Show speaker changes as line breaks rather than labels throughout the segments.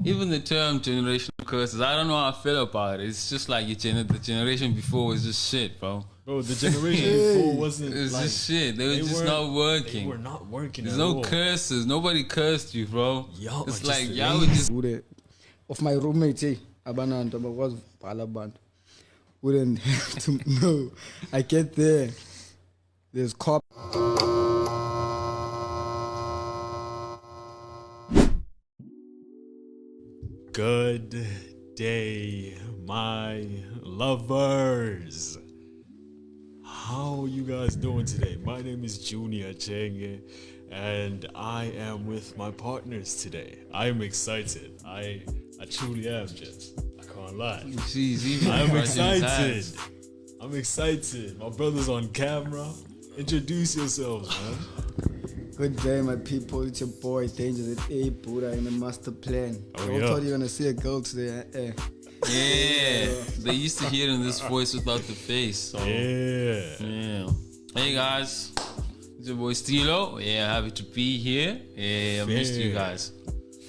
even the term generational curses, I don't know how I feel about it. It's just like the generation before was just shit, bro.
Bro, the generation before wasn't
It's
like,
just shit. They were just not working.
They were not working.
There's
at
no
all.
curses. Nobody cursed you, bro.
Y'all
it's
are
like
just
y'all would just.
Of my roommates, abananto bakwazi ukubhala abantu wouldn't have to know. I get there. There's cop.
Good day, my lovers. How you guys doing today? My name is Junior Chenge, and I am with my partners today. I am excited. I truly am, Jess. I can't lie.
Jeez,
I'm excited. I'm excited. My brother's on camera. Introduce yourselves, man.
Good day, my people. It's your boy Danger at A Buddha in the master plan.
Oh,
I
yeah.
thought you were gonna see a girl today.
Yeah, they used to hear in this voice without the face. So.
Yeah.
Hey guys, it's your boy Stilo. Yeah, happy to be here. Yeah, I missed you guys.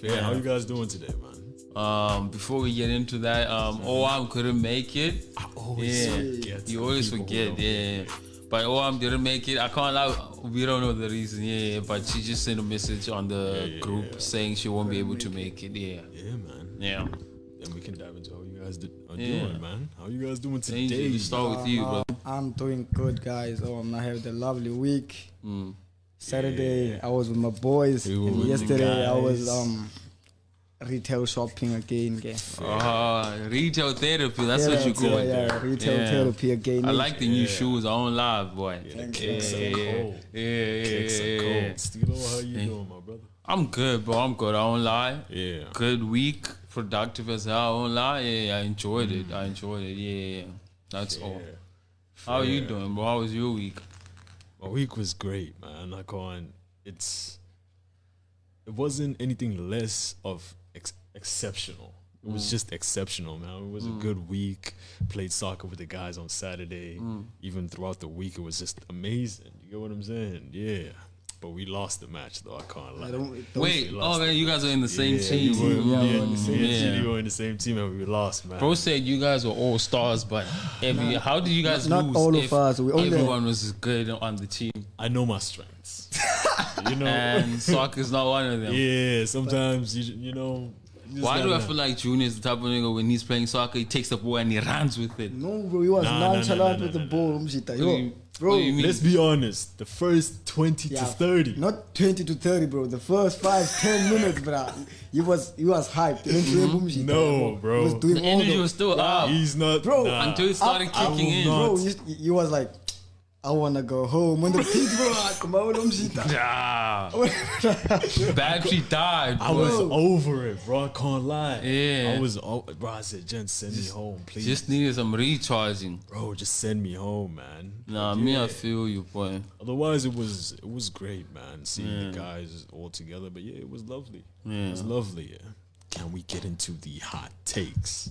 Fair. How you guys doing today, man?
Before we get into that, Oam couldn't make it.
I always forget.
You always
People
forget.
don't.
Yeah. But Oam didn't make it. I can't lie. We don't know the reason. Yeah, but she just sent a message on the group saying she won't be able to make it. Yeah.
Yeah, man.
Yeah.
Then we can dive into how you guys are doing, man. How you guys doing today?
Danger, we start with you, bro.
I'm doing good, guys. I had a lovely week. Saturday, I was with my boys.
We were
And
with the
yesterday, I was
guys.
retail shopping again.
Retail therapy. That's what you call it.
Yeah, retail therapy again.
I like the new shoes. I don't lie, boy.
Yeah, the kicks are cold.
Yeah.
Kicks are cold. Stilo, how you doing, my brother?
I'm good, bro. I'm good. I don't lie.
Yeah.
Good week. Productive as hell. I don't lie. Yeah, I enjoyed it. Yeah. That's all. How are you doing, bro? How was your week?
My week was great, man. It wasn't anything less of exceptional. It was just exceptional, man. It was a good week. Played soccer with the guys on Saturday. Even throughout the week, it was just amazing. You get what I'm saying? Yeah. But we lost the match, though. I can't lie.
Wait, man, you guys are in the same team.
We were in the
Yeah.
same team and we lost, man.
Bro said you guys were all stars, but how did you guys
Not
lose?
all of
if
us. We only-
everyone was good on the team,
I know my strengths. You know?
and soccer's not one of them.
Yeah, sometimes, you know. you just
Why do I
gotta-
feel like Junior's the type of nigga when he's playing soccer, he takes the ball and he runs with it?
No, bro, he was
Nah,
nonchalant
nah,
with the
nah,
ball. Umjita.
What
Yo,
do you
bro,
mean?
Let's be honest. The first 20 to 30.
Not 20 to 30, bro. The first 5-10 minutes, bro. He was hyped.
No, bro.
He was doing
The
all
energy was still up
He's not.
Bro,
nah.
until it started kicking in.
Bro, he was like, I wanna go home. When the kids, bro, come on,
Battery died,
I was
bro.
over it, bro. I can't lie.
Yeah.
Bro, I said, Jen, send me home, please.
Just needed some recharging.
Bro, just send me home, man.
Nah,
Like,
me,
yeah.
I feel you, boy.
Otherwise, it was great, man. Seeing the guys all together, but yeah, it was lovely. It was lovely. Yeah. Can we get into the hot takes?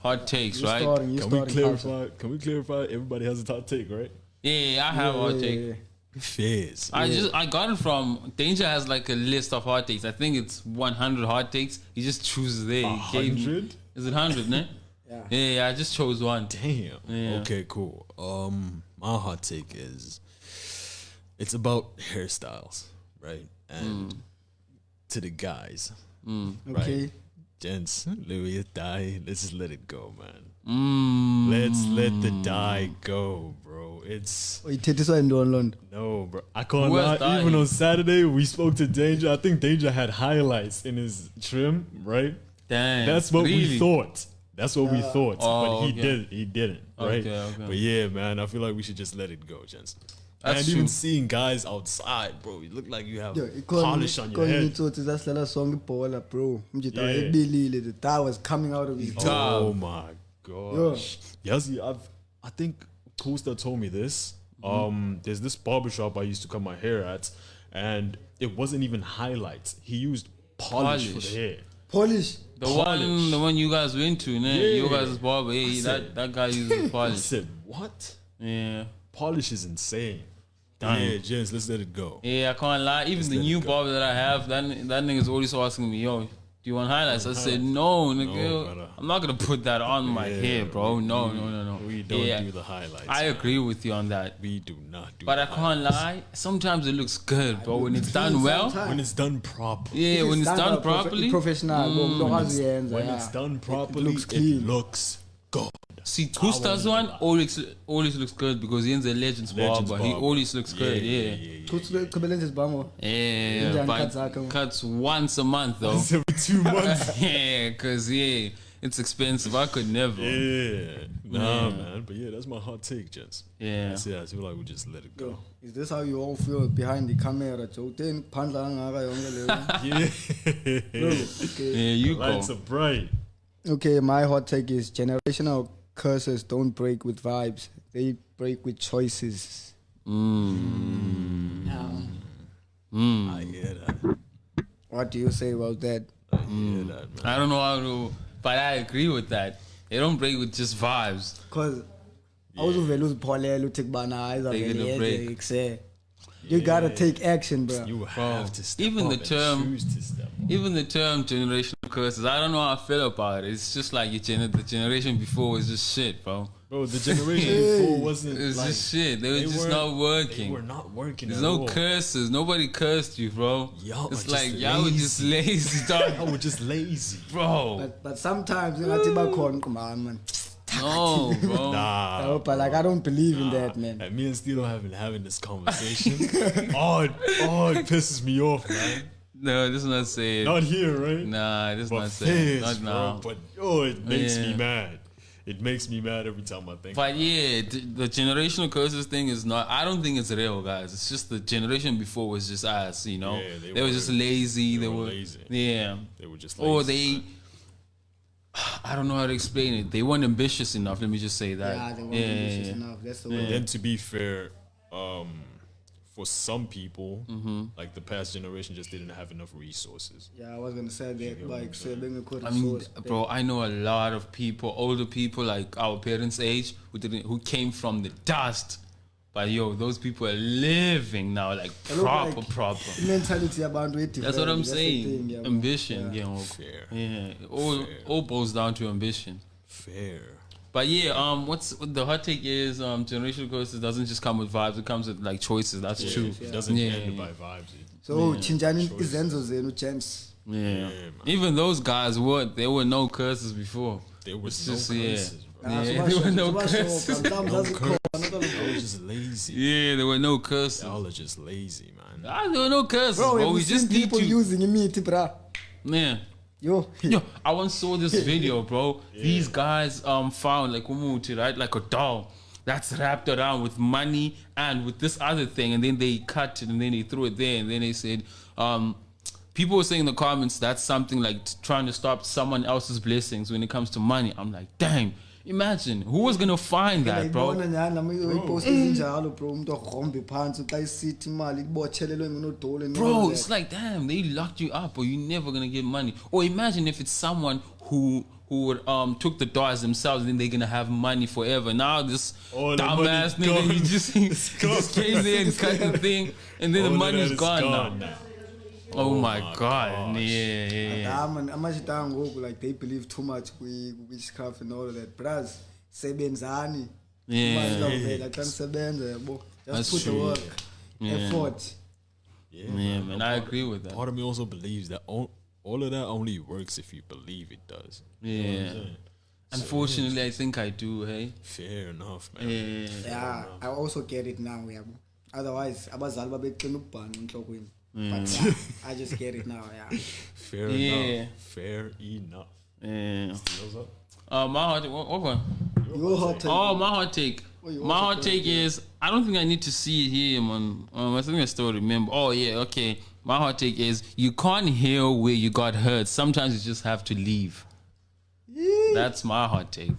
Hot takes,
You
right?
starting,
Can we clarify? Can we clarify? Everybody has a hot take, right?
Yeah, I have a hot take.
Yeah.
Fairs.
I got it from Danger has like a list of hot takes. I think it's 100 hot takes. He just chooses there. He gave me-
100?
Is it 100, ne?
Yeah.
Yeah, I just chose one.
Damn.
Yeah.
Okay, cool. My hot take is it's about hairstyles, right? And to the guys,
Okay.
gents, Louis dye. Let's just let it go, man.
Mm.
Let's let the dye go, bro. It's
Uyithethiswa yintoni loo nto?
no, bro. I can't
Who has
lie.
dye?
Even on Saturday, we spoke to Danger. I think Danger had highlights in his trim, right?
Damn.
That's what we
Really?
thought. That's what we thought.
Oh,
but he
okay.
He didn't, right?
Okay.
But yeah, man, I feel like we should just let it go, gents.
That's
and
true.
even seeing guys outside, bro, you look like you have
Yo,
polish on your head.
itsotsi zasidlala sonke ibhola, bro. Umjita
Yeah.
ebilile. The dye was coming out of his jaw.
Oh my gosh. Yes, I think Costa told me this. There's this barbershop I used to cut my hair at, and it wasn't even highlights. He used polish for the
Polish.
hair.
Polish.
The one you guys went to, ne?
Yeah.
You guys' barber. Hey,
said-
that guy uses
I
polish.
said, what?
Yeah.
Polish is insane.
Damn.
Yeah, gents, let's let it go.
Yeah, I can't lie. Even the
let
new
it go.
barber that I have, that nigga's always asking me, yo, Do you want highlights? I said, no, nigga.
brother.
I'm not going to put that on my hair, bro. No.
We don't do the highlights.
I agree with you on that.
We do not do
But
the
I can't lie. Sometimes it looks good, bro. When it's done well.
when it's done properly.
Yeah, when it's done
by
properly.
professional,
When it's done properly,
looks clean.
it looks good.
See, Tusta's one always looks good because he's a Legends
Legends
barber. He
barber.
always looks good, yeah. Yeah,
Injani
but
cuts zakhe?
cuts once a month though.
Once every 2 months.
Yeah, cause it's expensive. I could never.
Yeah. Nah, man. But yeah, that's my hot take, gents.
Yeah.
That's it. I feel like we just let it go.
Is this how you all feel behind the camera, Joe? Then phandla kangaka yonke leyo.
Yeah.
Okay.
Yeah, you go.
Lights are bright.
Okay, my hot take is generational curses don't break with vibes. They break with choices.
I hear that.
What do you say about that?
I hear that, man.
I don't know how to, but I agree with that. They don't break with just vibes.
Because awuzuvela uzipholele uthi kubana
Take it a break.
izavele you gotta take action, bro.
You have to step
even
up
the
and
term-
choose to step up.
Even the term generational curses, I don't know how I feel about it. It's just like the generation before was just shit, bro.
Bro, the generation before wasn't
It's
like...
just shit. They were just
weren't-
not working.
They were not working
There's
at
no
all.
curses. Nobody cursed you, bro.
Y'all
it's
are
like
just
y'all were just lazy, dog.
I was just lazy.
Bro.
But sometimes ingathi bakhona man.
No, bro.
Nah.
But like I don't believe in that, man.
And me and Stilo have been having this conversation. It pisses me off, man.
No, this is not saying.
Not here, right?
Nah, this is
But
not saying.
fierce,
Not
bro.
now.
But it makes me
Yeah.
mad. It makes me mad every time I think.
But yeah, the generational curses thing is not. I don't think it's real, guys. It's just the generation before was just us, you know.
Yeah,
they were just lazy.
they
They
were
were
lazy.
Yeah.
They were just lazy.
Or they. I don't know how to explain it. They weren't ambitious enough. Let me just say that.
Yeah, they weren't ambitious enough. That's the way.
Then to be fair, for some people,
Mm-hmm.
like the past generation just didn't have enough resources.
Yeah, I was gonna say that, like, so being a
I mean,
resource.
bro, I know a lot of people, older people like our parents' age, who came from the dust. But yo, those people are living now, like proper.
Mentality about it.
That's what I'm saying. Ambition, yeah.
Fair.
Yeah, all boils down to ambition.
Fair.
But yeah, what the hot take is generational curses doesn't just come with vibes; it comes with like choices. That's true.
It doesn't
Yeah,
end
yeah.
by vibes.
So chinjani izenzo zenu, gents.
Yeah.
man.
Even those guys, there were no curses before.
There was
It's
no
just,
curses, bro.
Yeah, there were no curses.
I was just lazy.
Yeah, there were no curses.
Y'all are just lazy, man.
There were no curses,
Bro,
bro.
have
We
you
just
seen
need
people
to.
using imiti, bruh?
Yeah.
Yo,
Yo, I once saw this video, bro. These guys found like umuti, right? Like a doll that's wrapped around with money and with this other thing, and then they cut it and then they threw it there, and then they said, people were saying in the comments that's something like trying to stop someone else's blessings when it comes to money. I'm like, damn, imagine who was gonna find that, bro?
ngiyibona nyani nami ipost ezinjalo, bro. Umuntu okhombe phansi xa isithi imali ibotshelelwe ngonodole and all
Bro,
that.
it's like, damn, they locked you up or you're never gonna get money. Or imagine if it's someone who took the dollars themselves, then they're gonna have money forever. Now this
All the
dumbass
money
nigga,
gone.
he just came there and cut the thing, and then the
All of
money's
that is
gone now. Oh my god,
gosh.
yeah.
Man, amashita ngoku, like they believe too much witchcraft and all of that. Bras, sebenzani.
Yeah.
Imali izawuvela xa nisebenza, yabo.
That's
Just put the
true.
work,
Yeah.
effort.
Yeah,
Yeah, man, I agree with that.
Part of me also believes that all of that only works if you believe it does.
Yeah. Unfortunately, I think I do, hey?
Fair enough, man.
Yeah.
Yeah, I also get it now, yabo. Otherwise, abazali babeqina ukubhana enhlokweni. But yeah, I just get it now, yeah.
Fair
Yeah.
enough. Fair enough.
Yeah.
What's up?
My hot what one?
Your hot take.
Oh, my hot take.
you
My
also
hot take is I don't think I need to see it here, man. I think I still remember. Oh yeah, okay. My hot take is you can't heal where you got hurt. Sometimes you just have to leave. That's my hot take.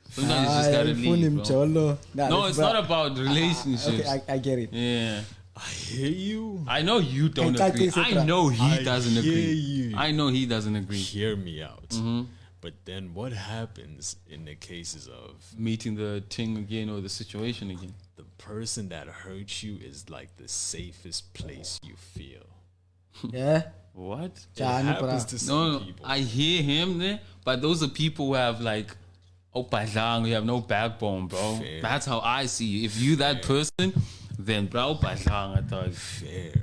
Sometimes you just gotta leave. Bro. No, it's not about relationships.
Okay, I get it.
Yeah.
I hear you.
I know you don't
Hey,
agree.
Tati,
I know he
I
doesn't
hear
agree.
you.
I know he doesn't agree.
Hear me out.
Mm-hmm.
But then what happens in the cases of
Meeting the thing again or the situation again.
the person that hurts you is like the safest place you feel?
Yeah.
What?
It
Jani,
happens
bruh.
to some
No,
people.
I hear him there, but those are people who have like opazang, you have no backbone, bro.
Fair.
That's how I see you. If you that person, then bro, opazang, I thought
Fair.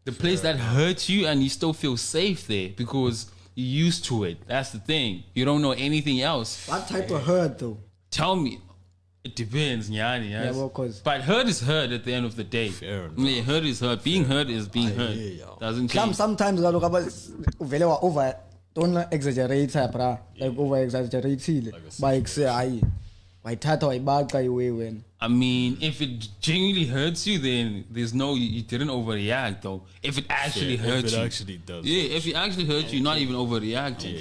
the place that hurts you and you still feel safe there because you're used to it. That's the thing. You don't know anything else.
What type of hurt though?
Tell me. It depends, Nyani. Yes.
well, 'cause-
But hurt is hurt at the end of the day.
Fair enough.
Yeah, hurt is hurt. Being hurt is being hurt.
hear y'all.
Doesn't change.
Sometimes kaloku uvele wa over don't exaggerate bra like over exaggeratile bayikuse hayi wayithatha wayibaqa iwe wena.
I mean, if it genuinely hurts you, then there's no, you didn't overreact though. If it actually
If
hurts
it
you.
actually does.
Yeah, if it actually hurts you, not even overreacting.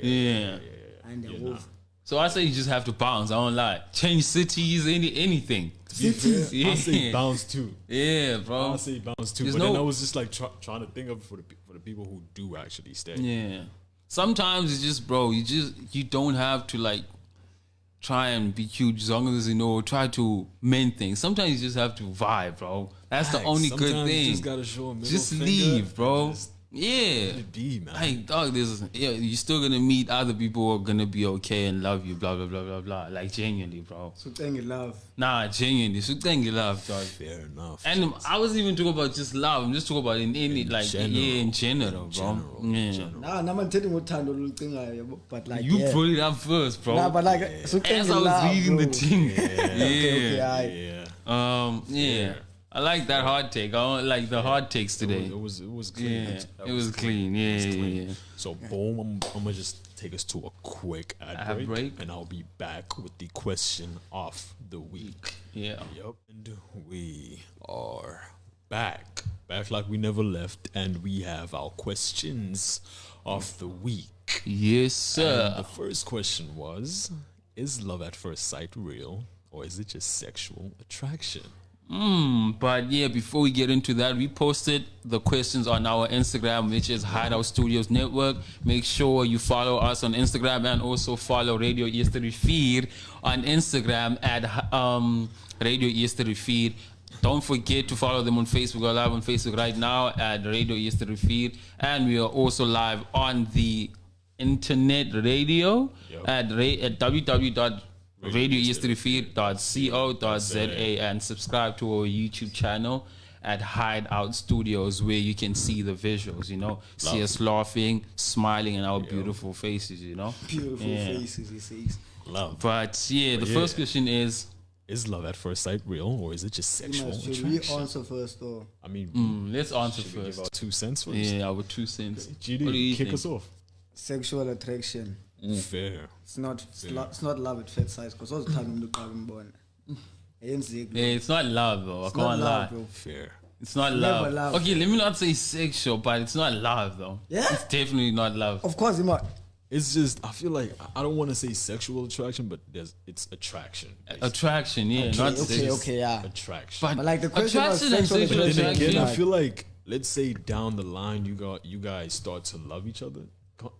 Yeah.
And the wolf.
So I say you just have to bounce. I don't lie. Change cities, anything.
Cities.
Yeah.
I say bounce too.
Yeah, bro.
I say bounce too.
There's
But then
no-
I was just like trying to think of for the people who do actually stay.
Yeah. Sometimes it's just, bro, you don't have to like try and be cute as long as you know, try to mend things. Sometimes you just have to vibe, bro. That's the
Facts.
only good
Sometimes you
thing.
just gotta show a middle
Just
finger
leave, bro.
and just
Yeah.
let it be, man.
Like, dog, you're still gonna meet other people who are gonna be okay and love you, blah blah blah blah blah. Like genuinely, bro.
So thank you love.
Nah, genuinely. So thank you, love, dog.
Fair enough.
And I wasn't even talking about just love. I'm just talking about in any like
general.
yeah, in general, bro. Yeah.
Nah, nama ndithethi ngothando lolucingayo yabo, but like
You
yeah.
put it up first, bro.
Nah, but like so thank
As
you
I was
love,
reading
bro.
the thing.
Okay,
Yeah.
aye.
Yeah.
Yeah. I like that hard take. I don't like the hard takes today.
It was clean.
Yeah,
That
it was clean. Yeah,
It was
yeah,
clean.
yeah.
So boom, I'm gonna just take us to a quick ad
Ad
break,
break.
and I'll be back with the question of the week.
Yeah.
Yep, and we are back like we never left, and we have our questions of the week.
Yes,
And
sir.
the first question was: is love at first sight real, or is it just sexual attraction?
But yeah, before we get into that, we posted the questions on our Instagram, which is Hideout Studios Network. Make sure you follow us on Instagram and also follow Radio Yesterday Feed on Instagram at Radio Yesterday Feed. Don't forget to follow them on Facebook. We're live on Facebook right now at Radio Yesterday Feed, and we are also live on the internet radio at www.radioyesterefeed.co.za and subscribe to our YouTube channel at Hideout Studios, where you can see the visuals, you know, see us laughing, smiling, and our beautiful faces, you know.
Beautiful
Yeah.
faces, he says.
Love.
But yeah, the
yeah.
first question is,
Is love at first sight real, or is it just sexual
Should we
attraction?
answer first or?
I mean,
let's answer
should we give our
first.
2 cents first?
Yeah, our 2 cents.
GD,
What do you
kick
think?
us off.
Sexual attraction.
Fair.
It's not love at first sight because I was telling him to call him born.
Yeah, it's not love though. I
It's not
can't lie.
love, bro.
Fair.
It's not
Never
love.
love.
Okay, let me not say sexual, but it's not love though.
Yeah?
It's definitely not love.
Of course, Ima.
It's just, I feel like, I don't want to say sexual attraction, but it's attraction. basically.
Attraction, yeah, not
Okay,
sex.
okay, yeah.
Attraction.
But like the question was
attraction and
sexual
sexual
But then
attraction.
again, I
like-
feel like, let's say down the line, you guys start to love each other.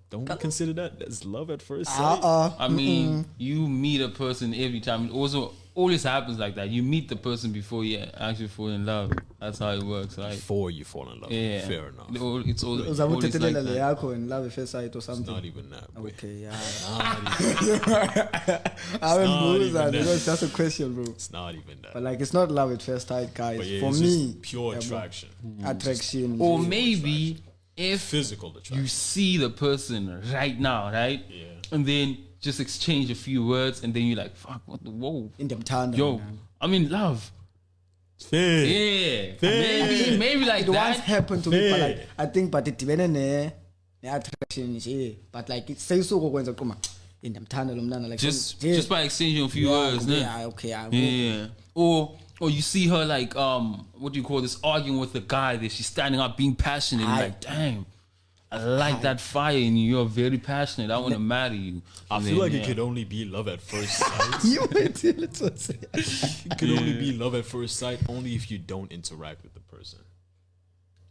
Don't we consider that as love at first sight?
I mean, you meet a person every time. It also always happens like that. You meet the person before you actually fall in love. That's how it works, right?
Before you fall in love.
Yeah.
Fair enough.
It's always like
uzabuthethelela le
that.
yakho and love at first sight or something.
Not even that. Boy.
Okay, yeah.
Not even,
I
not
will
even that.
because that's a question, bro.
it's not even that.
But like, it's not love at first sight, guys.
But yeah,
For
it's
me,
just pure
yeah, bro.
attraction.
Attraction.
Or maybe if
Physical attraction.
you see the person right now, right?
Yeah.
And then just exchange a few words, and then you're like, "Fuck, what the whoa,
in them tandem.
yo,
man.
I'm in love."
Fair.
Yeah,
Fair.
maybe like
It once
that.
happened to me, but
Fair.
like, I think, but it didn't ne attraction nje. But like, it says so kwenza kuma in them tandem mnana like
Just by exchanging a few words, ne?
yeah, okay, yeah.
Yeah. Or you see her like what do you call this, arguing with the guy that she's standing up being passionate and
Aye.
like, damn, I like that fire in you. You're very passionate. I want to marry you.
I
And
feel
then,
like
yeah.
it could only be love at first sight.
You wait till it's what's it.
It could only be love at first sight only if you don't interact with the person.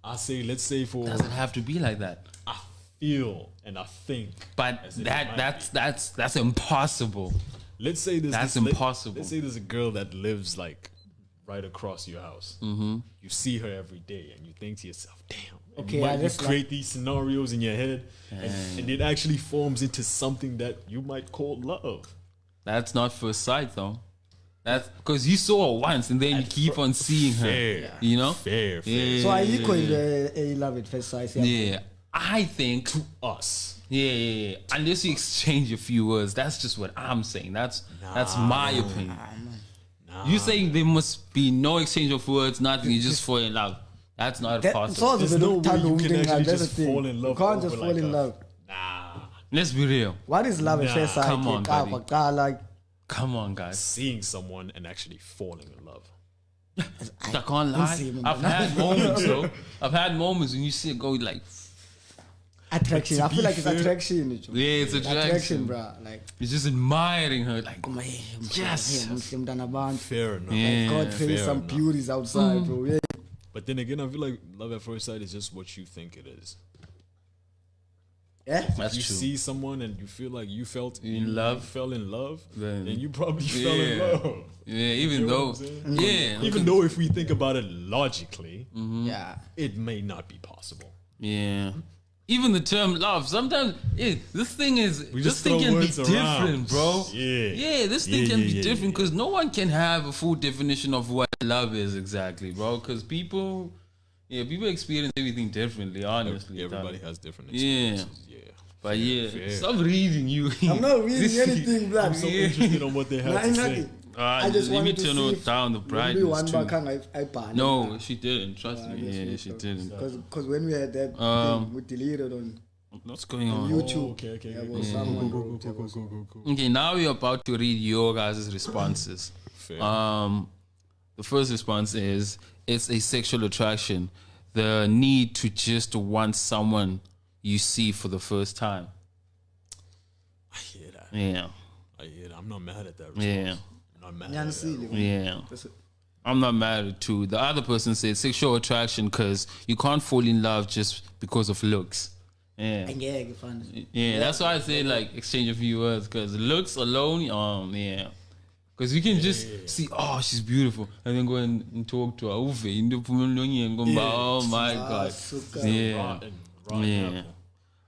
I say, let's say for
Doesn't have to be like that.
I feel and I think.
But
as if it might
that's impossible.
Let's say there's
That's
this,
impossible.
Let's say there's a girl that lives like right across your house. Mm-hmm. You see her every day, and you think to yourself, "Damn,
Okay,
you,
yeah,
you
that's
create these scenarios in your head, and it actually forms into something that you might call love.
That's not first sight though. That's because you saw her once and then you keep on seeing her.
Fair.
You know?
Fair.
So are you calling a love at first sight?
Yeah. I think
Us.
yeah. Unless you exchange a few words, that's just what I'm saying. That's my opinion. You saying there must be no exchange of words, nothing. You just fall in love. That's not possible.
There's no way you can actually just fall in love.
You can't just
over
fall
like
in
a-
love.
Nah.
Let's be real.
What is love at first sight?
come on, buddy.
Like,
Come on, guys.
Seeing someone and actually falling in love.
I can't lie. I've had moments, though. I've had moments when you see it go like,
attraction. I feel like it's attraction.
yeah, it's attraction.
bro. Like,
You're just admiring her, like,
yes.
Fair enough.
Yeah.
God created
Fair
some
enough.
beauties outside, bro. Yeah.
But then again, I feel like love at first sight is just what you think it is.
Yeah.
that's
You
true.
see someone and you feel like you felt
In love?
fell in love,
Then-
then you probably fell in love.
Yeah, even
You know
though,
what I'm saying?
yeah,
Even though if we think about it logically,
Yeah.
it may not be possible.
yeah. Even the term love, sometimes this thing is
We
this
just
thing
throw
can be
words around.
different, bro.
Yeah.
This thing
Yeah,
can
yeah,
be
yeah,
different
yeah.
because no one can have a full definition of what love is exactly, bro. Because people experience everything differently. Honestly,
Everybody has different
Yeah.
experiences. Yeah.
But yeah,
fair.
stop reading you.
I'm not reading anything, blood.
I'm so interested on what they have to say.
Nothing. I just
let me
wanted to
turn
see if
down the
maybe
brightness
one
too.
back I ban.
No, she didn't. Trust me. Yeah, she didn't.
Because when we had that thing, we deleted on
What's going on?
YouTube.
Okay.
There was someone wrote, there was-
Okay, now we're about to read your guys' responses.
Fair.
The first response is it's a sexual attraction, the need to just want someone you see for the first time.
I hear that.
Yeah,
I hear that. I'm not mad at that response.
yeah,
I'm not mad at that.
Nyanisile.
yeah.
That's it.
I'm not mad at it too. The other person said sexual attraction because you can't fall in love just because of looks. Yeah.
Angeke fana.
Yeah, that's why I say like exchange a few words because looks alone, yeah. Because you can just see, oh, she's beautiful, and then go and talk to her. Oh my God.
suka.
Yeah.
Rotten
Yeah.
apple.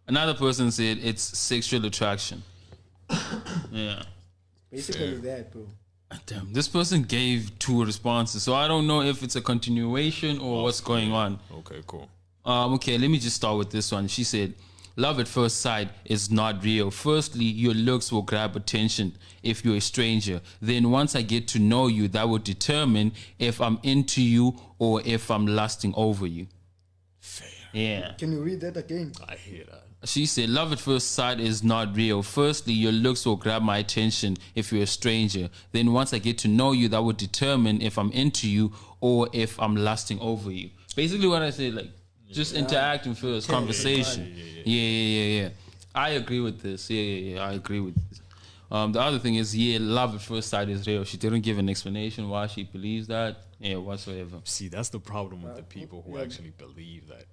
Another person said it's sexual attraction. Yeah.
Basically that, bro.
Damn, this person gave 2 responses, so I don't know if it's a continuation or what's going on.
Okay, cool.
Okay, let me just start with this one. She said, love at first sight is not real. Firstly, your looks will grab attention if you're a stranger. Then once I get to know you, that will determine if I'm into you or if I'm lusting over you.
Fair.
Yeah.
Can you read that again?
I hear that.
She said, love at first sight is not real. Firstly, your looks will grab my attention if you're a stranger. Then once I get to know you, that will determine if I'm into you or if I'm lusting over you. Basically what I said, like, just interacting first, conversation. Yeah. I agree with this. Yeah. I agree with this. The other thing is, love at first sight is real. She didn't give an explanation why she believes that. Yeah, whatsoever.
See, that's the problem with the people who actually believe that.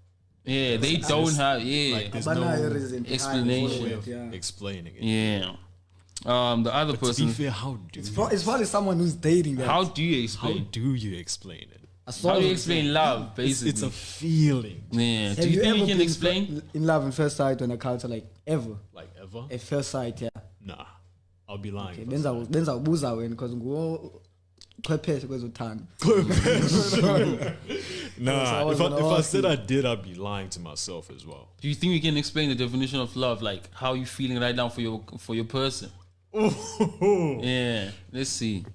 Yeah, they don't have,
Like, there's
Abana
no
reason behind
explanation.
way
it,
of
yeah.
explaining it.
Yeah. The other
To be
person,
fair, how do
It's
you,
probably someone who's dating that.
how do you
how
explain?
do you explain it?
How do you explain love, basically?
It's a feeling.
Yeah.
Have
Do you think
ever
you can
been
explain?
in love at first sight on a culture like ever?
Like ever?
At first sight, yeah.
Nah. I'll be lying.
Okay, benza ubuza wena because chwepheshe kwezothando.
Nah,
So I was
if
gonna
I
ask
said
you.
I did, I'd be lying to myself as well.
Do you think we can explain the definition of love, like how you feeling right now for your person? Yeah. Let's see.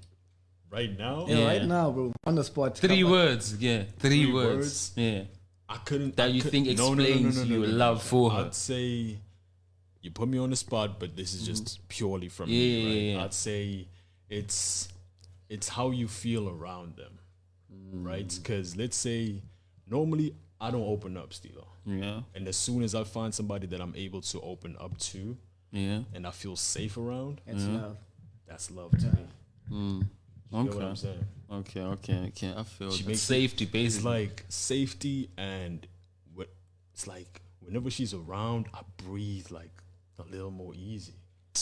Right now,
Yeah,
Yeah.
right now, bro, on the spot.
3
Come on.
words. Yeah. 3
3
words.
words?
Yeah.
I couldn't.
That
I
you
could-
think explains your love for her.
I'd say you put me on the spot, but this is just purely from
Yeah,
me. Right?
yeah, yeah.
I'd say it's how you feel around them, right? Because let's say normally I don't open up, Stilo,
Yeah.
and as soon as I find somebody that I'm able to open up to
Yeah.
and I feel safe around,
It's love.
that's love to me. You know what I'm
Okay.
saying?
Okay. I feel
She
that.
makes
Safety,
It's
basically.
like safety, and it's like whenever she's around, I breathe like a little more easy.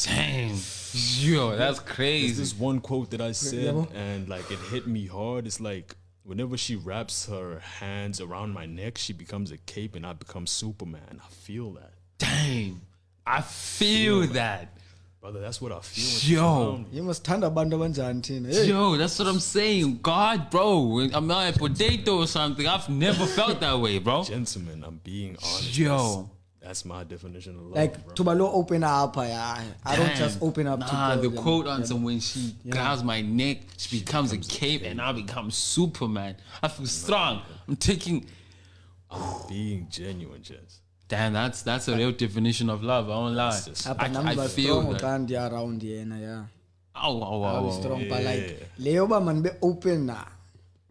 Damn. Yo, that's
There's
crazy.
this one quote that I said,
Yeah.
and like it hit me hard. It's like whenever she wraps her hands around my neck, she becomes a cape and I become Superman. I feel that.
Dang, I feel that.
Brother, that's what I feel. when she's
Yo.
around me.
You must stand abantu abanjani thina. Hey.
Yo, that's what I'm saying. God, bro, I'm not a potato or something. I've never felt that way, bro.
Gentlemen, I'm being honest.
Yo.
That's my definition of love,
Like
bro.
to balo open up, yeah. I don't just
Damn.
open up to
Nah, the
girls,
quote
yeah.
answer when she grabs my neck, she becomes a cape, and I become Superman. I feel strong. I'm taking.
I'm being genuine, gents.
Damn, that's a real definition of love. I won't lie.
That's just-
Apha nami
I
ba
feel
strong
that.
kandi around yena, yeah.
Oh,
I was strong, but
Yeah.
like leyo ba man be open na.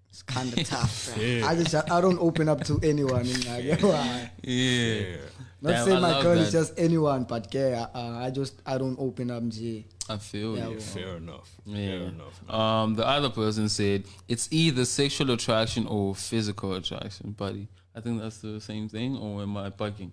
It's kind of tough.
Yeah.
I don't open up to anyone in like,
Yeah.
Yeah.
not
Damn,
say
I
my
love
girl
that.
is just anyone, but yeah, I don't open up. G.
I feel
Yeah,
you.
Fair enough.
Yeah.
Fair enough. Man.
The other person said it's either sexual attraction or physical attraction, buddy. I think that's the same thing, or am I bugging?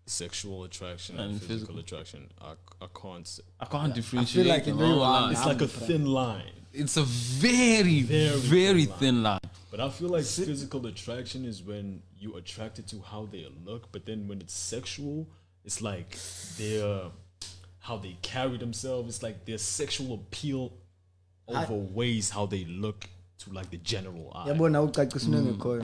Sexual attraction
And
and
physical.
physical attraction. I can't say.
I can't differentiate.
like
them,
in
I won't
real
lie.
one,
It's like a thin line.
It's a very, very thin line.
But I feel like physical attraction is when you're attracted to how they look, but then when it's sexual, it's like their how they carry themselves. It's like their sexual appeal overweighs how they look to like the general eye.
Yabona ucacisa ngekhoyo.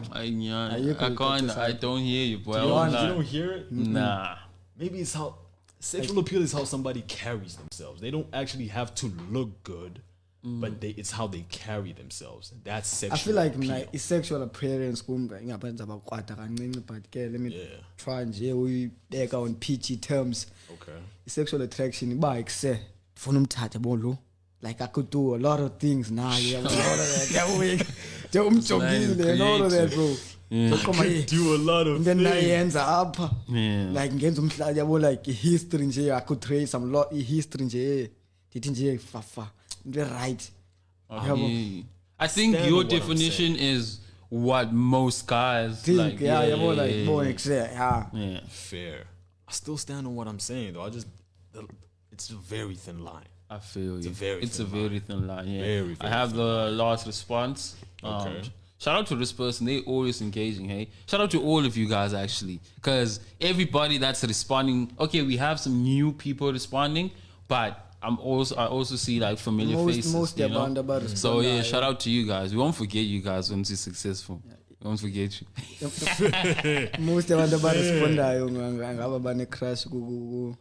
I don't hear you, boy. I
You
won't
don't
lie.
hear it?
Nah.
Maybe it's how sexual appeal is how somebody carries themselves. They don't actually have to look good, but it's how they carry themselves. That's sexual.
I feel like
appeal.
mina i-sexual appearance kumbe ingaphansi abakwata kancinci, but ke let me
Yeah.
try nje uyibeka on PG terms.
Okay.
I-sexual attraction iba ikuse ufuna umthatha bolo, like I could do a lot of things now. Yeah, nje umjogile and all of that, bro. So come on,
Do a lot of
then
things.
nayenza apha,
Yeah.
like ngenza umhlali yabo, like history nje I could trace some lot history nje ndithi nje fafa into right. Yabo.
Yeah. I think
Stand
your
on what I'm
definition is what most guys
Think,
like.
yeah, yabo, like
yeah,
boy
yeah.
ikuse, yeah.
Yeah.
Fair. I still stand on what I'm saying though. It's a very thin line.
I feel you.
a very
It's a
thin line.
very thin line. Yeah.
Very,
I
very
have the last response.
Okay.
Shout out to this person. They always engaging. Hey, shout out to all of you guys actually, because everybody that's responding. Okay, we have some new people responding, but I also see like familiar faces.
Most
you know?
abantu aba
So yeah,
respondayo.
shout out to you guys. We won't forget you guys once you're successful. We won't forget you.
Most abantu abarespondayo ngaba bane crush ku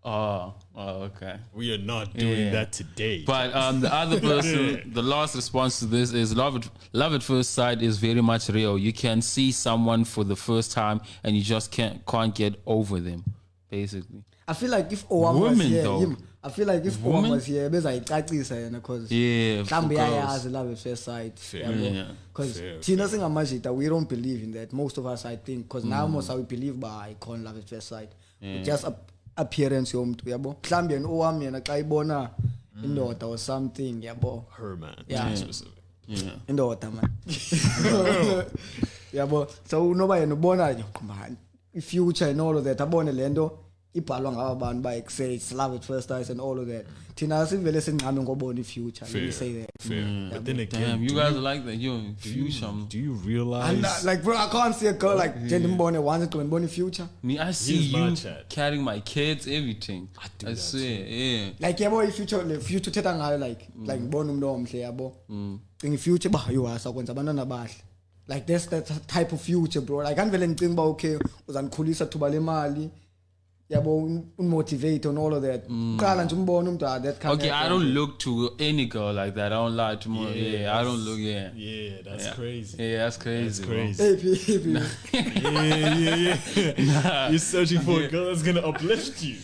Oh, okay.
We are not doing
Yeah.
that today.
But the other person, the last response to this is love at first sight is very much real. You can see someone for the first time and you just can't get over them, basically.
I feel like if Owam was
Women,
here,
though.
I feel like if Owam
Women?
was here bezayicacisa yena cause
Yeah, for
mhlawumbe
girls.
yayazi love at first sight.
Fair.
Yeah.
Because
Fair,
thina singamajita we don't believe in that. Most of us I think because now most we believe by icon love at first sight. Just appearance yomntu yabo. Mhlawumbe yena Owam yena xa ibona indoda or something yabo.
Her man.
Yeah.
To be specific.
Yeah.
Indoda man. Yabo. So noba yena ubona yo man, i-future and all of that abone lento ibhalwa ngaba bantu ba say it's love at first sight and all of that. Thina sivele singqame ngobona i-future. Let me say that.
Fair. But then again,
Damn, you
do
guys are like that. Yo, future.
do you realize?
And like bro, I can't see a girl like Jendimbone once to Mbone future.
Me, I see
Here's my
you
chat.
carrying my kids, everything.
do
I
that
swear, yeah.
Like yabo i-future thetha ngayo like ngibona umuntu omhle yabo. Cinga i-future ba yo asakwenza abantwana bahle. Like that's that type of future, bro. Like anivele ngicinga ba okay uzanikhulisa thuba lemali. Yabo unmotivate and all of that. Qala nje umbona umuntu that kind
Okay,
of
I don't look to any girl like that. I don't lie to more. Yeah, I don't look. Yeah,
Yeah, that's crazy.
yeah, that's crazy.
That's
bro.
crazy.
Yeah.
You're searching for a girl that's gonna uplift you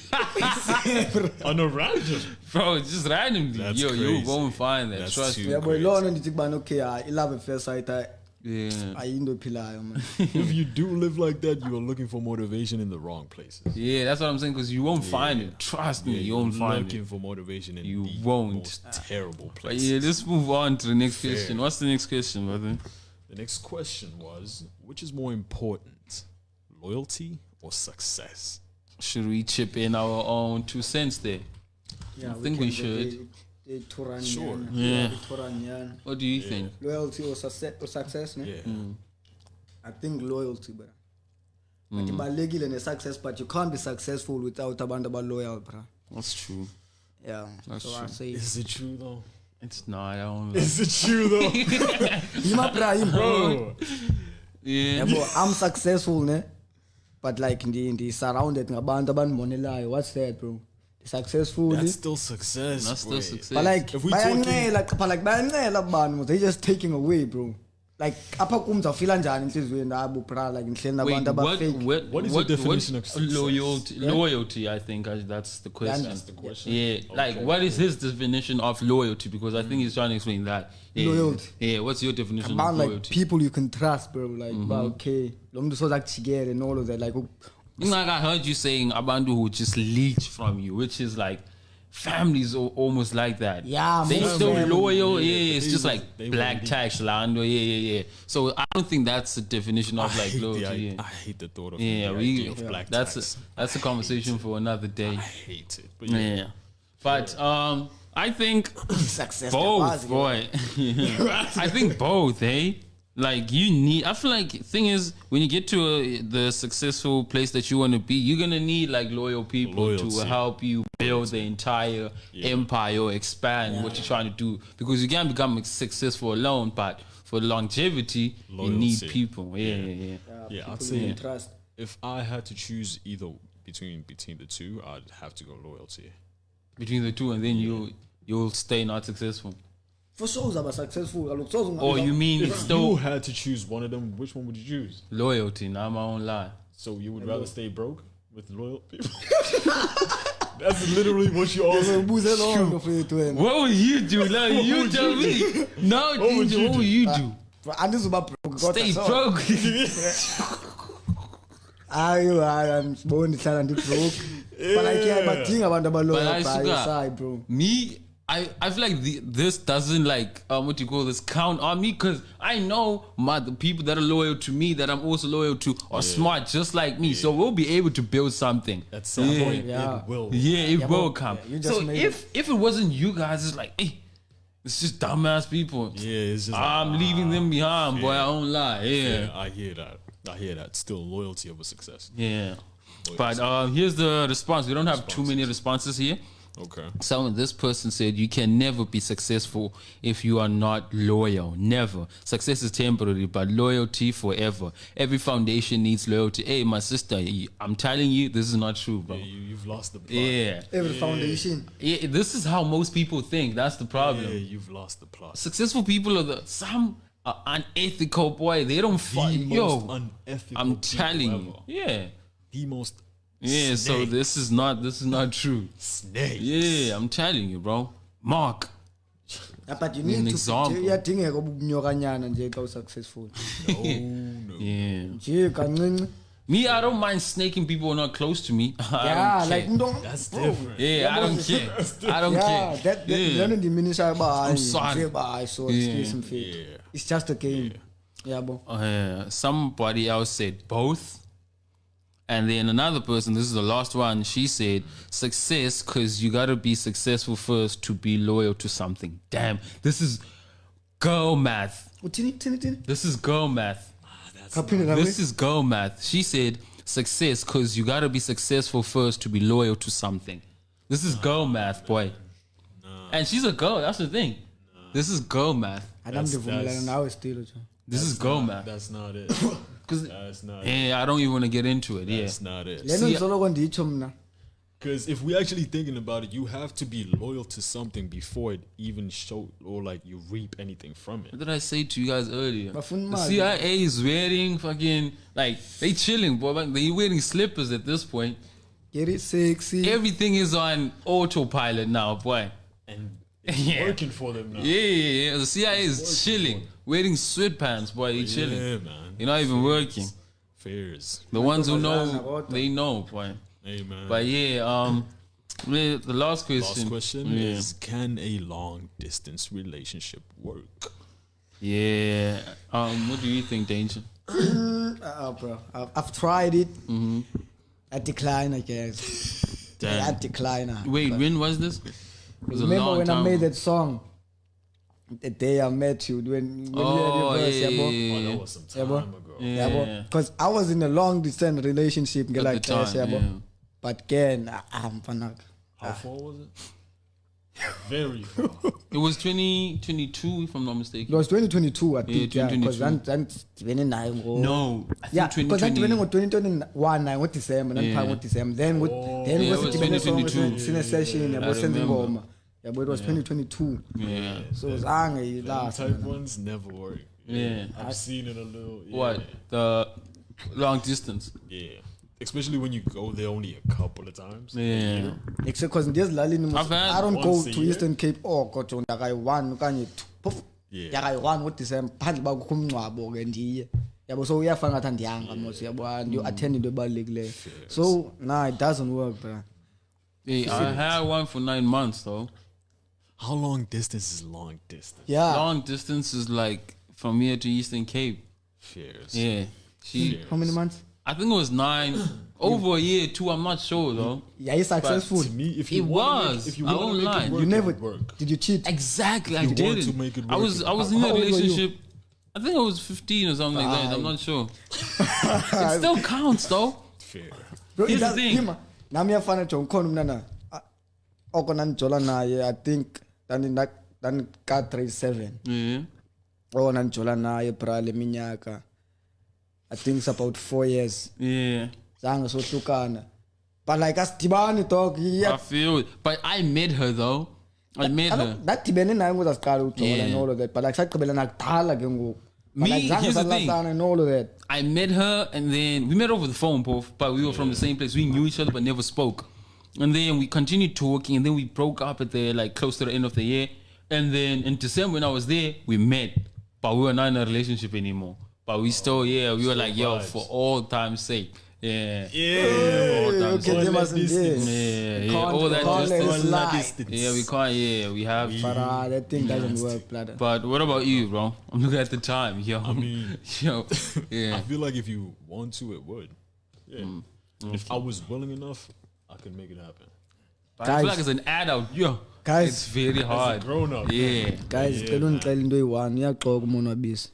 on a random.
Bro, just randomly.
That's
You
crazy.
won't find that.
That's
Trust
too
me.
Yeah, boy, lona ndithi kubana okay, I love at first sight.
Yeah.
Ayinto ephilayo man.
If you do live like that, you are looking for motivation in the wrong places.
Yeah, that's what I'm saying. Because you won't find it. Trust me, you won't find
looking
it.
for motivation in
You
the
won't.
most terrible
But
places.
yeah, let's move on to the next question. What's the next question, brother?
The next question was, which is more important, loyalty or success?
Should we chip in our own 2 cents there?
Yeah,
I think we
can
should.
debate.
Sure.
Yeah.
Turanyana.
What do you think?
Loyalty or success, ne?
Yeah.
I think loyalty, bro. But ibalulekile ne-success, but you can't be successful without abantu loyal, bro.
That's true.
Yeah.
That's
so I
true.
say,
Is it true though?
It's not. I don't know.
Is it true though?
Yima bro,
Bro.
Yeah.
yabo, I'm successful, ne? But like in the surrounded ngabantu abanibonelayo. What's that, bro? Successful.
That's still success.
That's still
boy.
success.
But like,
If we talking-
bayancela abantu, they just taking away, bro. Like, apha kum uzawufila njani inhliziyweni nabo, bro? Like, ngihleli
Wait,
nabantu abafake.
What is your definition of success?
loyalty? Loyalty, I think that's the question.
That's
the question.
Yeah, like what is his definition of loyalty? Because I think he's trying to explain that. Yeah.
Loyalty.
Yeah, what's your definition
About
of
like
loyalty?
people you can trust, bro. Like, okay, lo muntu sozakujikela and all of that. Like,
Like I heard you saying Abandu who just leech from you, which is like families are almost like that.
Yeah,
they
most
still
family,
loyal.
yeah,
Yeah,
but
it's
they
just
will-
like
they will
black
leech.
tax land. Yeah. So I don't think that's the definition of like loyalty.
I hate the thought of
Yeah,
the
we.
idea of black
That's
tax.
that's a conversation for another day.
I hate it. But yeah.
Yeah, but I think
success.
both, boy. I think both, hey. Like you need. I feel like thing is when you get to the successful place that you want to be, you're gonna need like loyal people to
Loyalty.
help you build the entire empire or expand what you're trying to do. Because you can't become successful alone, but for longevity, you need
Loyalty.
people. Yeah.
Yeah, I'd
People
say
you can trust.
if I had to choose either between the two, I'd have to go loyalty.
Between the two, and then you'll stay not successful.
For sure, uzaba successful. Kaloku soze
Or you mean it's
If you
still
had to choose one of them, which one would you choose?
loyalty? Not my own lie.
So you would rather stay broke with loyal people? That's literally what you also.
ubuze loo nto fethu wena.
What would you do? Like you tell me. No, Ginger, what would you do?
Andizuba broke kodwa
Stay
so-
broke.
Ayo, andiboni ndihlala ndi-broke. But like, yeah, badinga abantu
But
abaloyal
I
by your
suka.
side, bro.
Me, I feel like this doesn't like what you call this count on me because I know the people that are loyal to me that I'm also loyal to are smart just like me, so we'll be able to build something.
At some point,
Yeah.
it will.
Yeah, it
Yeah,
will
but-
come.
yeah, you just
So
made
if it wasn't you guys, it's like, hey, it's just dumbass people.
Yeah, it's just. like,
I'm leaving them behind, boy. I don't lie.
Yeah, I hear that. Still, loyalty over success.
Yeah. But here's the response. We don't have too many responses here.
Okay.
This person said you can never be successful if you are not loyal. Never. Success is temporary, but loyalty forever. Every foundation needs loyalty. Hey, my sister, I'm telling you, this is not true, bro.
You've lost the plot.
Yeah.
Every foundation.
Yeah, this is how most people think. That's the problem.
Yeah, you've lost the plot.
Successful people are some are unethical, boy. They don't fight.
The most
Yo,
unethical
I'm
people
telling
ever.
you. Yeah.
The most.
Yeah, so
snake.
this is not true.
Snake.
Yeah, I'm telling you, bro. Mark.
Yeah, but you
An
need to
example.
iyadingeka ubunyokanyana nje xa successful.
No, no.
Yeah.
Nje kancinci.
Me, I don't mind snaking people who are not close to me. I
Yeah,
don't
like
care.
don't.
That's
bro.
different.
Yeah, I don't care. I don't
Yeah,
care.
that
Yeah.
lento ndiminishayo uba hayi
sorry.
nje uba hayi so
Yeah.
excuse mfethu.
Yeah.
It's just a game. Yabo.
Somebody else said both. And then another person, this is the last one, she said success because you got to be successful first to be loyal to something. Damn, this is girl math.
Uthini?
This is girl math.
Kaphinde nami.
This is girl math. She said success because you got to be successful first to be loyal to something. This is girl math, boy. And she's a girl. That's the thing. This is girl math.
Anamdivumelana
that's-
nawe still.
This is girl math.
That's not it.
Because
That's not it.
yeah, I don't even want to get into it. Yeah.
That's not it.
Lento ndisoloko nditsho mna.
Because if we're actually thinking about it, you have to be loyal to something before it even show or like you reap anything from it.
What did I say to you guys earlier?
Bafuna
The
imali.
CIA is wearing fucking like they chilling, boy. Like, they wearing slippers at this point.
Get it sexy.
Everything is on autopilot now, boy.
And it's
Yeah.
working for them now.
Yeah. The CIA is chilling, wearing sweatpants, boy. They chilling.
Yeah, man.
You're not even working.
Fairs.
The ones who know,
Mantombazana,
they know, boy.
Hey, man.
But yeah, the last question.
Last question
Yeah.
is: can a long distance relationship work?
Yeah. What do you think, Danger?
Bro, I've tried it. I decline, I guess.
Damn.
I decline.
Wait, when was this? was a
Remember
long
when
time
I made
ago.
that song? The day I met you, when you
Oh,
had your verse,
yeah,
bro.
yeah,
Oh,
yeah.
that was some
Yeah, bro.
time ago.
Yeah.
Because I was in a long distance relationship,
At
like
the
that,
time,
yeah, bro.
yeah.
But again, I'm fanak.
How far was it? Very far.
It was 2022, if I'm not
It
mistaken.
was 2022, I think, yeah. Because
2022.
No,
I think
yeah, because
2020.
2021 ngoDecember,
Yeah.
ngoDecember. Then
Yeah, it was 2022.
sine session, yabo
I
senza
remember.
ingoma. Yabo, it was 2022.
Yeah.
So zange
Them
ilast.
type ones never work.
Yeah.
I've seen it a little. Yeah.
What? The long distance.
Yeah. Especially when you go there only a couple of times.
Yeah.
Except because ndiyazilalini
I've had
I don't go
once a
to
year.
Eastern Cape kodwa ndakayi-1 okanye 2 phofu
Yeah.
ndakayi-1 ngoDecember phandle uba kukho umngcwabo ke ndiye yabo so uyafana ngathi andiyanga mos yabo ndiyo-attend into ebalulekileyo so nah, it doesn't work bro.
Yeah, I had one for 9 months though.
How long distance is long distance?
Yeah.
Long distance is like from here to Eastern Cape.
Fairs.
Yeah. She,
How many months?
I think it was 9, over a year too. I'm not sure though.
Yeah, you successful.
To me, if you
It
wanna
was.
Make, if you
I
want
won't
to make
lie.
it work,
You never
it would work.
did you cheat?
Exactly, I
you want
didn't.
to make it
I
work,
was
it-
I was in
How
a
old were you?
relationship. I think I was 15 or something like that. I'm not sure. It still counts though.
Fair.
Bro,
Here's the
it does-
thing.
Hima, nami yafana nje ngikhona umntana oko nandijola naye I think ka grade 7
Yeah.
oko nandijola naye bra le minyaka I think it's about 4 years
Yeah.
zange sohlukana but like asidibani dog
I feel it. But I met her though. I met her.
ndadibene naye ngozasiqala ujola
Yeah.
and all of that but like sagqibela nakudala ke ngoku but
Me,
like zange
here's the thing.
salahlana and all of that
I met her and then we met over the phone, both, but we were from the same place. We knew each other but never spoke. And then we continued talking and then we broke up at the like close to the end of the year. And then in December when I was there, we met. But we were not in a relationship anymore. But we still, yeah, we were like, yo,
vibes.
for all time's sake. Yeah.
Yeah.
all time's
okay
sake.
they mustn't
distance.
Yeah, all that
can't let it
distance.
slide.
Yeah, we can't, yeah, we have.
But that thing doesn't work, brother.
But what about you, bro? I'm looking at the time, yo.
I mean,
yo,
I
yeah.
feel like if you want to, it would. Yeah. If I was willing enough, I could make it happen.
But I feel
Guys.
like as an adult, yo,
Guys.
it's very hard.
grown up,
Yeah.
Guys, cela undixela into eyi-1 uyaxoka umonwabisi.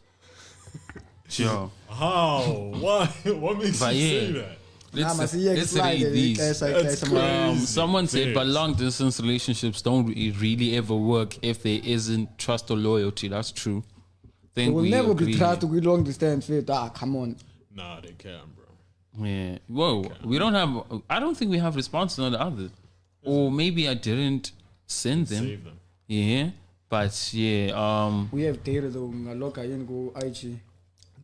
Yo.
How? Why? What makes
But
you
yeah.
say that?
Let's read these.
That's crazy.
Someone said, but
Fairs.
long distance relationships don't really ever work if there isn't trust or loyalty. That's true.
There
Think
will
we
never
agree.
be trust with long distance faith. Come on.
Nah, they can, bro.
Yeah. Whoa. We don't have. I don't think we have responses on the others, or maybe I didn't send them.
Save them.
Yeah. But yeah.
We have data though. Ngaloga yini ku IG.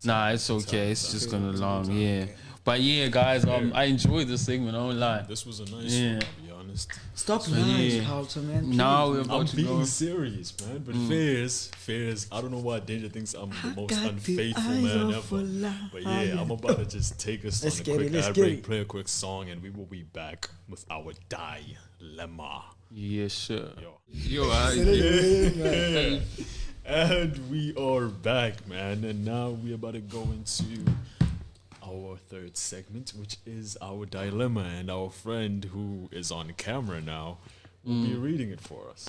Nah, it's okay. It's just gonna long. Yeah. But yeah, guys. I enjoyed this segment. I won't lie.
This was a nice
Yeah.
one, I'll be honest.
Stop lying,
yeah.
Carlton, man.
Now we're
I'm
about to
being
go.
serious, man. But fairs. I don't know why Danger thinks I'm the most
got the
unfaithful
eyes
man
of
ever.
a lion.
But yeah, I'm about to just take us
Let's
on a
get
quick
it, let's
ad
get
break,
it.
play a quick song, and we will be back with our dilemma.
Yes, sure.
Yo.
Yo,
And we are back, man. And now we're about to go into our third segment, which is our dilemma. And our friend who is on camera now will be reading it for us.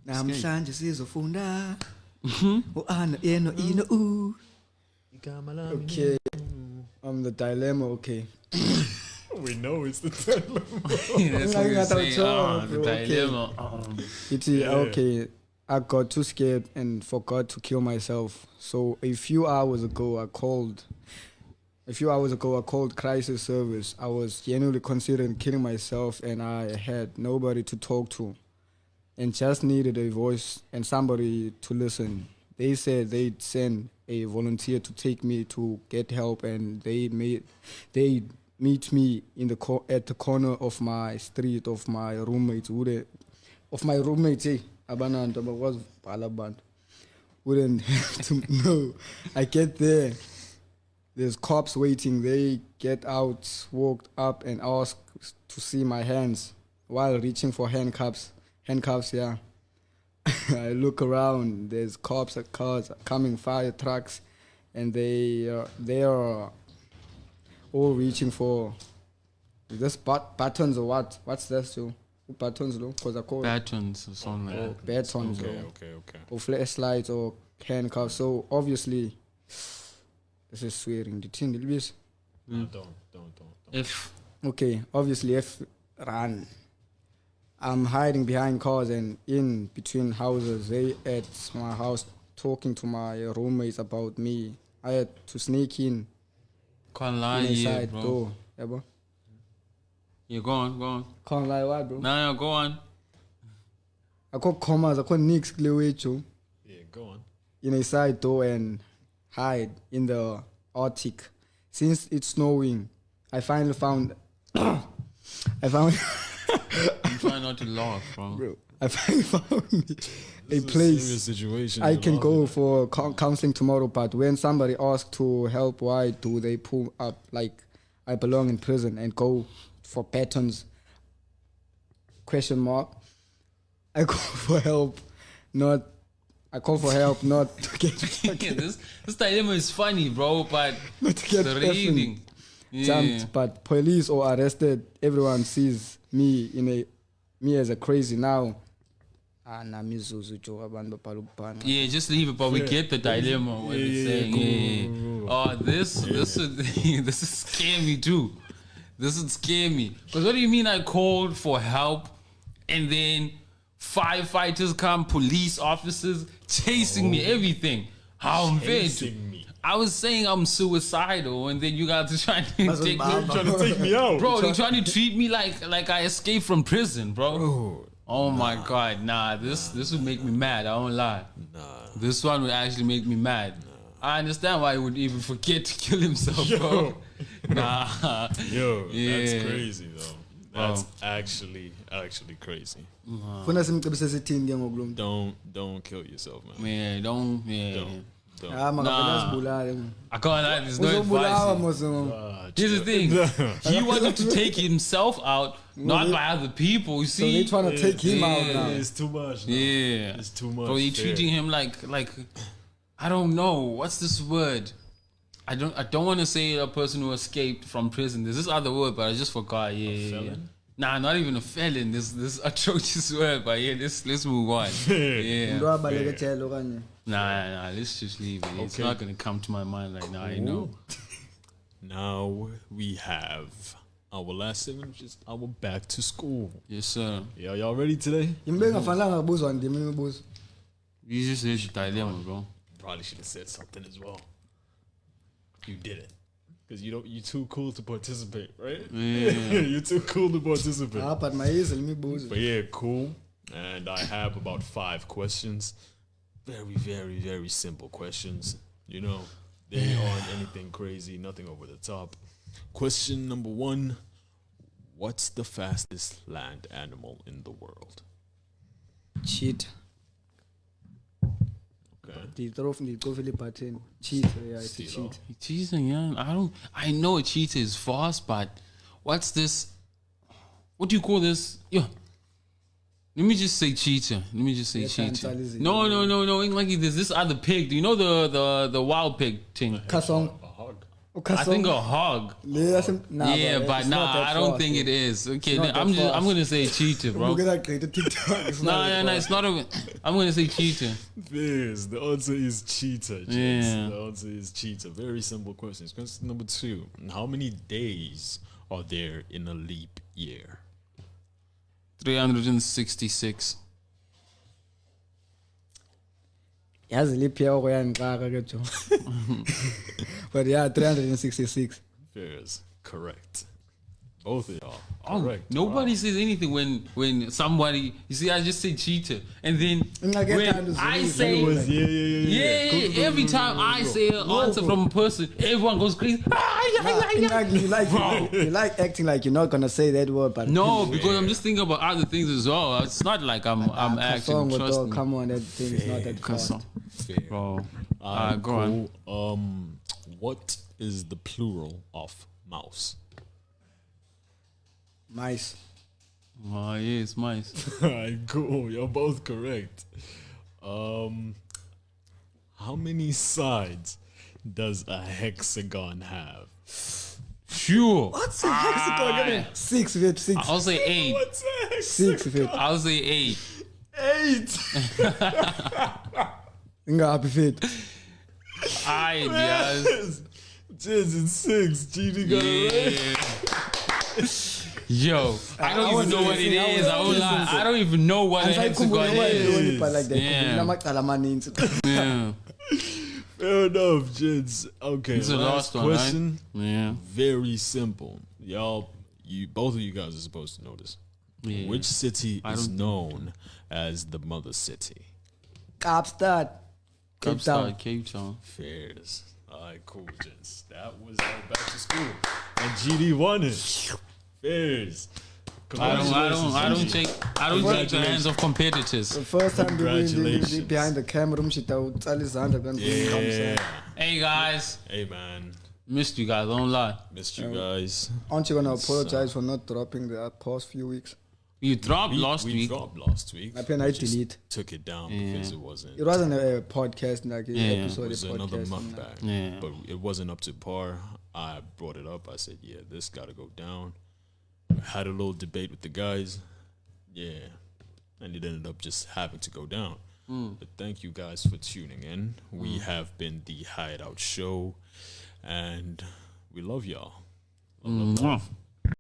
Namhlanje sizofunda. U-ana yeno ino u. Okay. I'm the dilemma, okay.
We know it's the dilemma.
That's what we
Ngingata
say.
uthola,
The
bro, okay.
dilemma.
It's
Yeah.
okay. I got too scared and forgot to kill myself. So a few hours ago, I called crisis service. I was genuinely considering killing myself, and I had nobody to talk to, and just needed a voice and somebody to listen. They said they'd send a volunteer to take me to get help, and they meet me in at the corner of my street of my roommates. Abanantu abakwazi ukubhala abantu wouldn't have to know. I get there, there's cops waiting. They get out, walked up and asked to see my hands while reaching for handcuffs, yeah. I look around, there's cops, cars coming, fire trucks, and they are all reaching for this buttons or what? What's this too? Buttons though, because I call
Batons or something like that.
batons
Okay.
or flashlights or handcuffs. So obviously, this is swearing. The thing, Elvis.
No, don't.
If
Okay, obviously, if run, I'm hiding behind cars and in between houses. They at my house talking to my roommates about me. I had to sneak in
can't lie,
the
yeah,
side
bro.
door. Yeah, bro.
Yeah, go on.
Can't lie, what, bro?
Nah, go on.
I call commas, I call Nick's Clewecho
Yeah, go on.
in a side door and hide in the Arctic. Since it's snowing, I finally found. I found.
I'm trying not to laugh, bro.
Bro, I finally found a
This is a
place
serious situation.
I
you're
can
laughing
go
at.
for counseling tomorrow. But when somebody asks to help, why do they pull up like I belong in prison and go for patterns? Question mark. I call for help, not. I call for help, not to get
Yeah, this dilemma is funny, bro, but
not to get
the
effing
reading. Yeah.
jumped. But police or arrested, everyone sees me as a crazy now. Namizuzu Joe abantu baphala ukubhana.
Yeah, just leave it, but we get the dilemma. What
Yeah,
it's
yeah,
saying.
cool,
Yeah.
cool.
Oh, this would this would scare me too. This would scare me. Because what do you mean I called for help and then firefighters come, police officers chasing me, everything? How unfair.
Chasing me.
I was saying I'm suicidal, and then you guys are trying to
That's
take
what
me,
Trying to take me out.
bro. They're trying to treat me like I escaped from prison, bro. Oh my god, nah. This would make me mad. I won't lie.
Nah.
This one would actually make me mad. I understand why he would even forget to kill himself, bro. Nah.
Yo,
Yeah.
that's crazy though. That's actually crazy.
Funa simcebise sithini ke ngokulo muntu.
Don't kill yourself, man.
Man, don't. Yeah.
Don't.
Makavela sibulale.
I can't lie. There's no
Uzobulawa
advice.
mos.
Here's the thing. He wanted to take himself out, not by other people. You
So they
see?
trying to take him out
Yeah.
now.
It's too much. Now.
Yeah.
It's too much.
Bro, you're
Fair.
treating him like I don't know. What's this word? I don't want to say a person who escaped from prison. There's this other word, but I just forgot. Yeah.
felon?
Nah, not even a felon. This atrocious word, but yeah, let's move on. Yeah.
Umuntu wabaleka ejele okanye.
Nah, let's just leave it. It's
Okay.
not gonna come to my mind right now. I know.
Now we have our last segment, which is our back to school.
Yes, sir.
Yeah, y'all ready today?
Imbe ngafanelanga kubuzwa ndimi imibuzo.
You just said the dilemma, bro.
Probably should have said something as well. You didn't. Because you're too cool to participate, right?
Yeah.
You're too cool to participate.
But mayizile imibuzo.
But yeah, cool. And I have about 5 questions. Very, very, very simple questions. You know, they aren't anything crazy, nothing over the top. Question number 1. What's the fastest land animal in the world?
Cheat.
Okay.
Ndiyicofile ibutton. Cheat. Yeah, it's a
Steal.
cheat.
Cheating, yeah. I know a cheetah is fast, but what's this? What do you call this? Yeah. Let me just say cheetah. Let me just say
Yeah,
cheetah.
cancel, is it?
No. Like there's this other pig. Do you know the wild pig thing?
Kasong.
A hog.
I think a hog.
Yeah,
But I don't think it is. Okay,
not that
I'm
fast.
gonna say cheetah, bro.
Look at that great TikTok. It's not that
No, it's not a. I'm gonna say cheetah.
Yes, the answer is cheetah. James.
Yeah.
The answer is cheetah. Very simple questions. Question number 2. How many days are there in a leap year?
366.
yazi liphi yako yangiqaka ke jo. But yeah, 366.
Yes, correct. Both of y'all.
Oh,
Correct.
nobody says anything when somebody. You see, I just say cheetah, and then
Ngake
when
thanda
I
uzulile.
say.
It was, yeah.
Every time I say an answer from a person, everyone goes crazy.
You like acting like you're not gonna say that word, but
No, because I'm just thinking about other things as well. It's not like I'm acting.
Kasong,
Trust
dog,
me.
come on, that thing is not that fast.
Kasong.
Fair.
Bro. Go on.
Cool. What is the plural of mouse?
Mice.
Oh, yeah, it's mice.
Alright, cool. You're both correct. How many sides does a hexagon have?
Sure.
What's the hexagon? 6 with 6.
I'll say 8.
What's that?
6 with.
I'll say 8.
8.
Ingaphi fit.
Alright, guys.
Jizz in 6. GD got it right.
Yeah. Yo, I don't even know what it is. I won't lie. I don't even know what a hexagon is.
But like that.
Yeah.
Namaqala amaninzi.
Yeah.
Fair enough, Jizz. Okay,
It's the last one,
question.
right? Yeah.
Very simple. Y'all, both of you guys are supposed to know this.
Yeah.
Which city is known as the mother city?
Kaapstad. Cape Town.
Cape Town.
Fairs. Alright, cool, gents. That was our back to school. And GD won it. Fairs.
I don't take the hands of competitors.
The first time we were
Congratulations.
behind the camera, umshita utsala izandla
Yeah.
Hey guys,
Hey, man.
missed you guys. Don't lie.
Missed you guys.
Aren't you gonna apologize for not dropping the past few weeks?
You dropped last
we
week.
dropped last week.
I I
Just
delete.
took it down because it wasn't.
It wasn't a podcast, like an
Yeah.
episode
It was
of
another
podcast.
mukbang,
Yeah.
but it wasn't up to par. I brought it up. I said, "Yeah, this got to go down." Had a little debate with the guys, yeah, and it ended up just having to go down. But thank you guys for tuning in. We have been the Hideout Show, and we love y'all. Love, love, love.